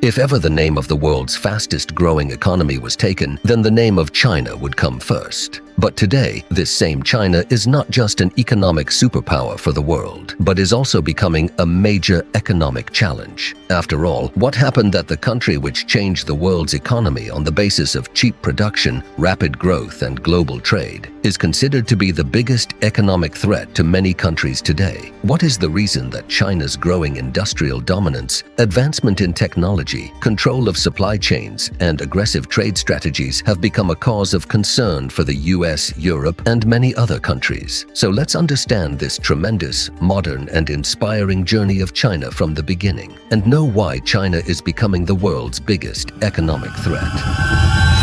If ever the name of the world's fastest-growing economy was taken, then the name of China would come first. But today, this same China is not just an economic superpower for the world, but is also becoming a major economic challenge. After all, what happened that the country which changed the world's economy on the basis of cheap production, rapid growth, and global trade is considered to be the biggest economic threat to many countries today? What is the reason that China's growing industrial dominance, advancement in technology, control of supply chains, and aggressive trade strategies have become a cause of concern for the U.S., Europe, and many other countries? So let's understand this tremendous, modern, and inspiring journey of China from the beginning, and know why China is becoming the world's biggest economic threat.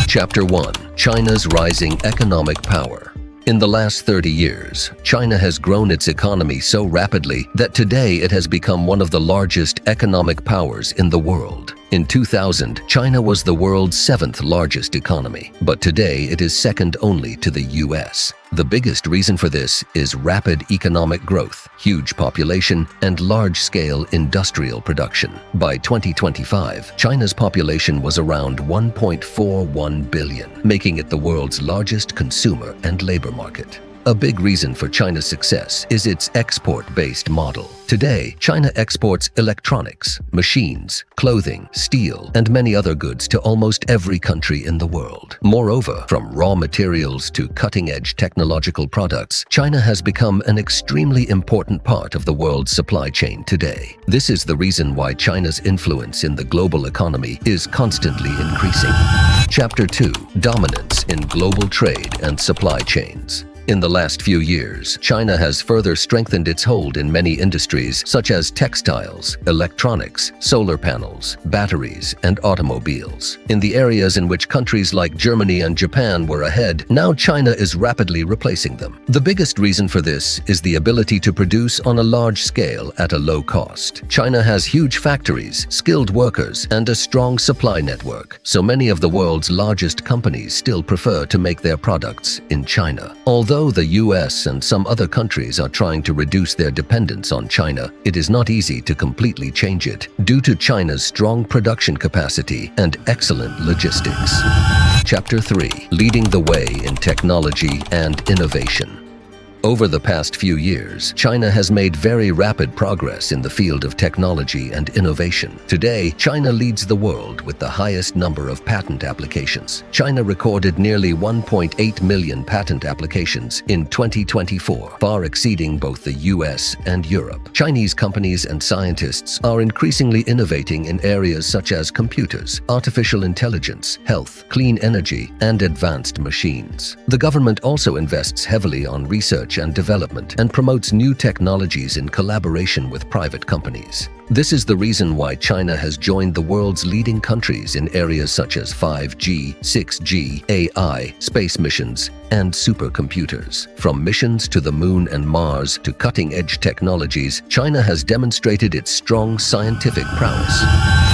Chapter 1. China's rising economic power. In the last 30 years, China has grown its economy so rapidly that today it has become one of the largest economic powers in the world. In 2000, China was the world's 7th largest economy, but today it is second only to the U.S. The biggest reason for this is rapid economic growth, huge population, and large-scale industrial production. By 2025, China's population was around 1.41 billion, making it the world's largest consumer and labor market. A big reason for China's success is its export-based model. Today, China exports electronics, machines, clothing, steel, and many other goods to almost every country in the world. Moreover, from raw materials to cutting-edge technological products, China has become an extremely important part of the world's supply chain today. This is the reason why China's influence in the global economy is constantly increasing. Chapter 2. Dominance in global trade and supply chains. In the last few years, China has further strengthened its hold in many industries such as textiles, electronics, solar panels, batteries, and automobiles. In the areas in which countries like Germany and Japan were ahead, now China is rapidly replacing them. The biggest reason for this is the ability to produce on a large scale at a low cost. China has huge factories, skilled workers, and a strong supply network, so many of the world's largest companies still prefer to make their products in China. Although the U.S. and some other countries are trying to reduce their dependence on China, it is not easy to completely change it due to China's strong production capacity and excellent logistics. Chapter 3. Leading the way in technology and innovation. Over the past few years, China has made very rapid progress in the field of technology and innovation. Today, China leads the world with the highest number of patent applications. China recorded nearly 1.8 million patent applications in 2024, far exceeding both the US and Europe. Chinese companies and scientists are increasingly innovating in areas such as computers, artificial intelligence, health, clean energy, and advanced machines. The government also invests heavily on research and development and promotes new technologies in collaboration with private companies. This is the reason why China has joined the world's leading countries in areas such as 5G, 6G, AI, space missions, and supercomputers. From missions to the Moon and Mars to cutting-edge technologies, China has demonstrated its strong scientific prowess.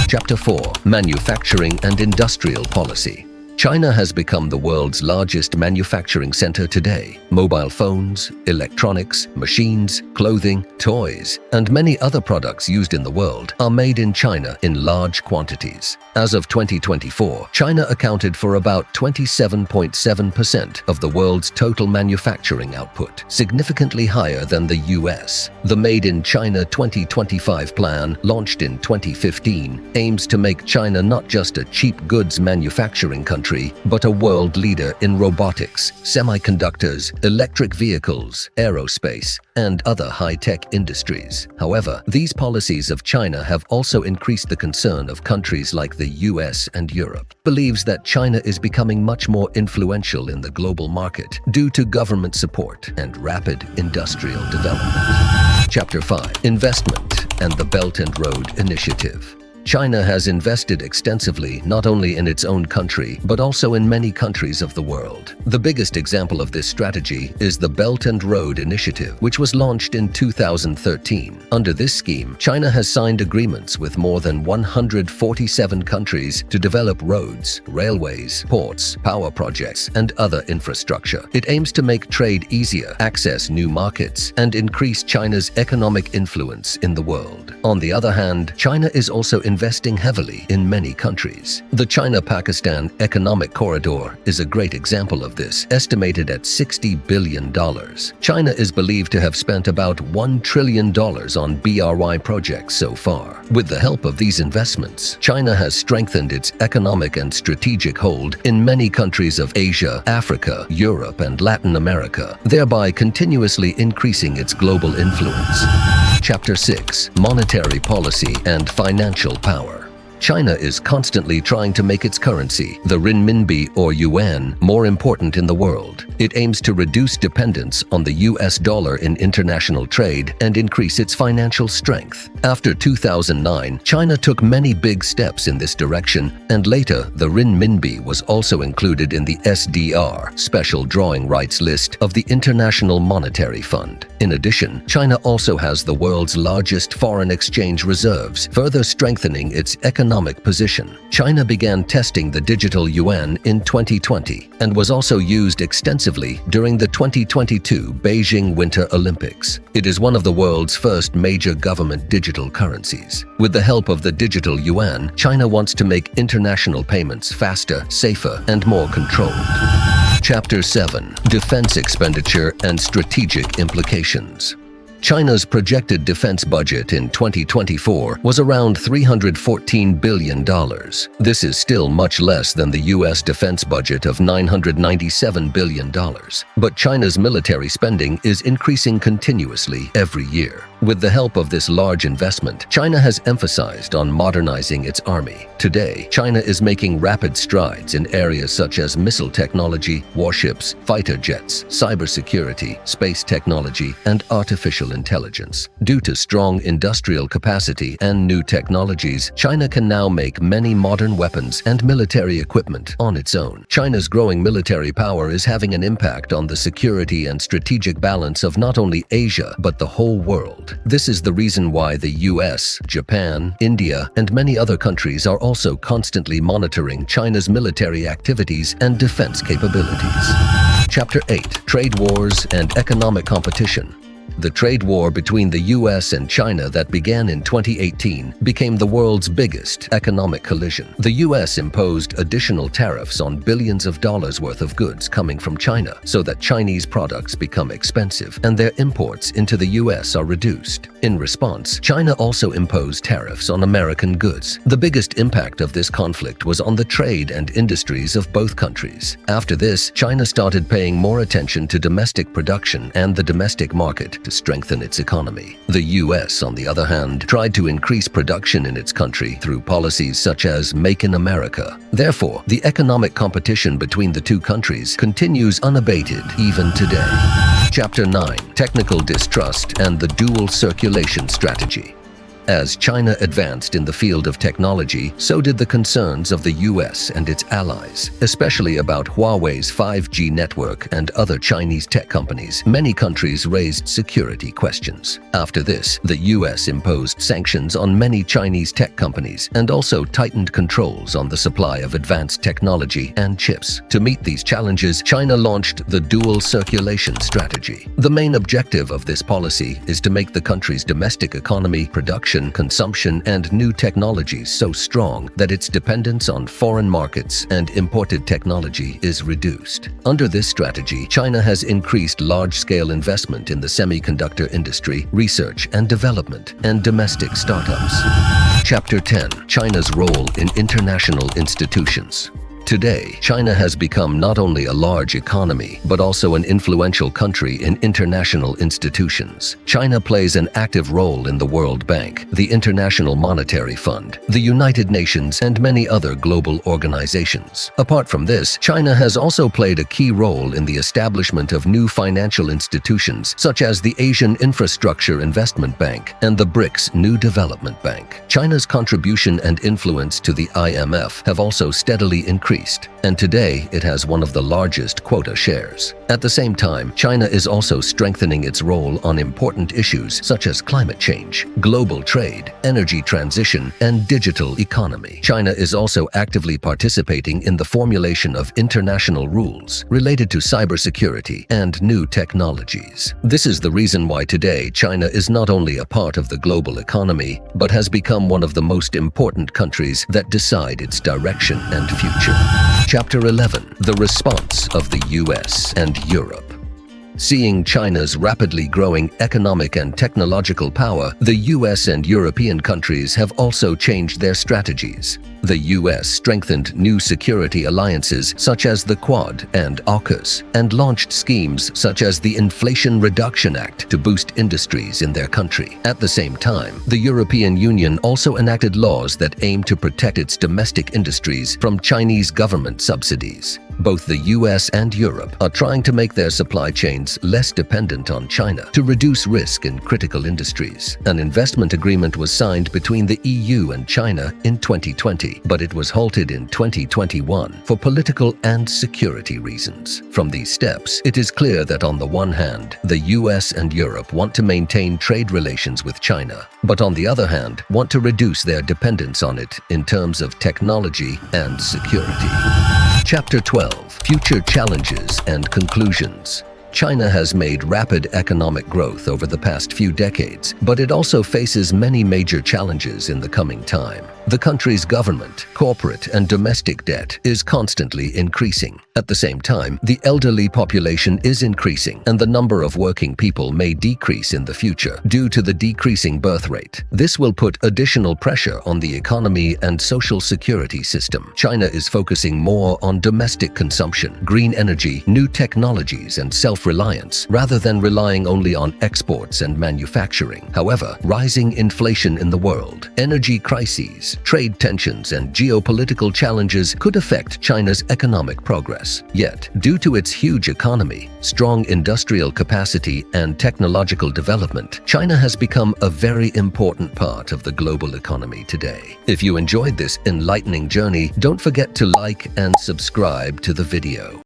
Chapter 4. Manufacturing and Industrial Policy. China has become the world's largest manufacturing center today. Mobile phones, electronics, machines, clothing, toys, and many other products used in the world are made in China in large quantities. As of 2024, China accounted for about 27.7% of the world's total manufacturing output, significantly higher than the US. The Made in China 2025 plan, launched in 2015, aims to make China not just a cheap goods manufacturing country, but a world leader in robotics, semiconductors, electric vehicles, aerospace, and other high-tech industries. However, these policies of China have also increased the concern of countries like the US and Europe. Believes that China is becoming much more influential in the global market due to government support and rapid industrial development. Chapter 5. Investment and the Belt and Road Initiative. China has invested extensively not only in its own country, but also in many countries of the world. The biggest example of this strategy is the Belt and Road Initiative, which was launched in 2013. Under this scheme, China has signed agreements with more than 147 countries to develop roads, railways, ports, power projects, and other infrastructure. It aims to make trade easier, access new markets, and increase China's economic influence in the world. On the other hand, China is also investing heavily in many countries. The China-Pakistan Economic Corridor is a great example of this, estimated at $60 billion. China is believed to have spent about $1 trillion on BRI projects so far. With the help of these investments, China has strengthened its economic and strategic hold in many countries of Asia, Africa, Europe, and Latin America, thereby continuously increasing its global influence. Chapter 6: Monetary Policy and Financial Power. China is constantly trying to make its currency, the renminbi or yuan, more important in the world. It aims to reduce dependence on the U.S. dollar in international trade and increase its financial strength. After 2009, China took many big steps in this direction, and later the renminbi was also included in the SDR, Special Drawing Rights list of the International Monetary Fund. In addition, China also has the world's largest foreign exchange reserves, further strengthening its economic position. China began testing the digital yuan in 2020 and was also used extensively during the 2022 Beijing Winter Olympics. It is one of the world's first major government digital currencies. With the help of the digital yuan, China wants to make international payments faster, safer, and more controlled. Chapter 7: Defense Expenditure and Strategic Implications. China's projected defense budget in 2024 was around $314 billion. This is still much less than the U.S. defense budget of $997 billion. But China's military spending is increasing continuously every year. With the help of this large investment, China has emphasized on modernizing its army. Today, China is making rapid strides in areas such as missile technology, warships, fighter jets, cybersecurity, space technology, and artificial intelligence. Due to strong industrial capacity and new technologies, China can now make many modern weapons and military equipment on its own. China's growing military power is having an impact on the security and strategic balance of not only Asia, but the whole world. This is the reason why the U.S., Japan, India, and many other countries are also constantly monitoring China's military activities and defense capabilities. Chapter 8: Trade Wars and Economic Competition. The trade war between the U.S. and China that began in 2018 became the world's biggest economic collision. The U.S. imposed additional tariffs on billions of dollars worth of goods coming from China so that Chinese products become expensive and their imports into the U.S. are reduced. In response, China also imposed tariffs on American goods. The biggest impact of this conflict was on the trade and industries of both countries. After this, China started paying more attention to domestic production and the domestic market to strengthen its economy. The U.S., on the other hand, tried to increase production in its country through policies such as Make in America. Therefore, the economic competition between the two countries continues unabated even today. Chapter 9: Technical Distrust and the Dual Circulation Strategy. As China advanced in the field of technology, so did the concerns of the U.S. and its allies, especially about Huawei's 5G network and other Chinese tech companies. Many countries raised security questions. After this, the U.S. imposed sanctions on many Chinese tech companies and also tightened controls on the supply of advanced technology and chips. To meet these challenges, China launched the Dual Circulation Strategy. The main objective of this policy is to make the country's domestic economy, production, consumption, and new technologies so strong that its dependence on foreign markets and imported technology is reduced. Under this strategy, China has increased large-scale investment in the semiconductor industry, research and development, and domestic startups. Chapter 10: China's Role in International Institutions. Today, China has become not only a large economy, but also an influential country in international institutions. China plays an active role in the World Bank, the International Monetary Fund, the United Nations, and many other global organizations. Apart from this, China has also played a key role in the establishment of new financial institutions, such as the Asian Infrastructure Investment Bank and the BRICS New Development Bank. China's contribution and influence to the IMF have also steadily increased. and today it has one of the largest quota shares. At the same time, China is also strengthening its role on important issues such as climate change, global trade, energy transition, and digital economy. China is also actively participating in the formulation of international rules related to cybersecurity and new technologies. This is the reason why today China is not only a part of the global economy, but has become one of the most important countries that decide its direction and future. Chapter 11: The Response of the U.S. and Europe. Seeing China's rapidly growing economic and technological power, the US and European countries have also changed their strategies. The US strengthened new security alliances such as the Quad and AUKUS, and launched schemes such as the Inflation Reduction Act to boost industries in their country. At the same time, the European Union also enacted laws that aim to protect its domestic industries from Chinese government subsidies. Both the US and Europe are trying to make their supply chains less dependent on China to reduce risk in critical industries. An investment agreement was signed between the EU and China in 2020, but it was halted in 2021 for political and security reasons. From these steps, it is clear that on the one hand, the US and Europe want to maintain trade relations with China, but on the other hand, want to reduce their dependence on it in terms of technology and security. Chapter 12: Future Challenges and Conclusions. China has made rapid economic growth over the past few decades, but it also faces many major challenges in the coming time. The country's government, corporate, and domestic debt is constantly increasing. At the same time, the elderly population is increasing, and the number of working people may decrease in the future due to the decreasing birth rate. This will put additional pressure on the economy and social security system. China is focusing more on domestic consumption, green energy, new technologies, and self-reliance, rather than relying only on exports and manufacturing. However, rising inflation in the world, energy crises, trade tensions, and geopolitical challenges could affect China's economic progress. Yet, due to its huge economy, strong industrial capacity, and technological development, China has become a very important part of the global economy today. If you enjoyed this enlightening journey, don't forget to like and subscribe to the video.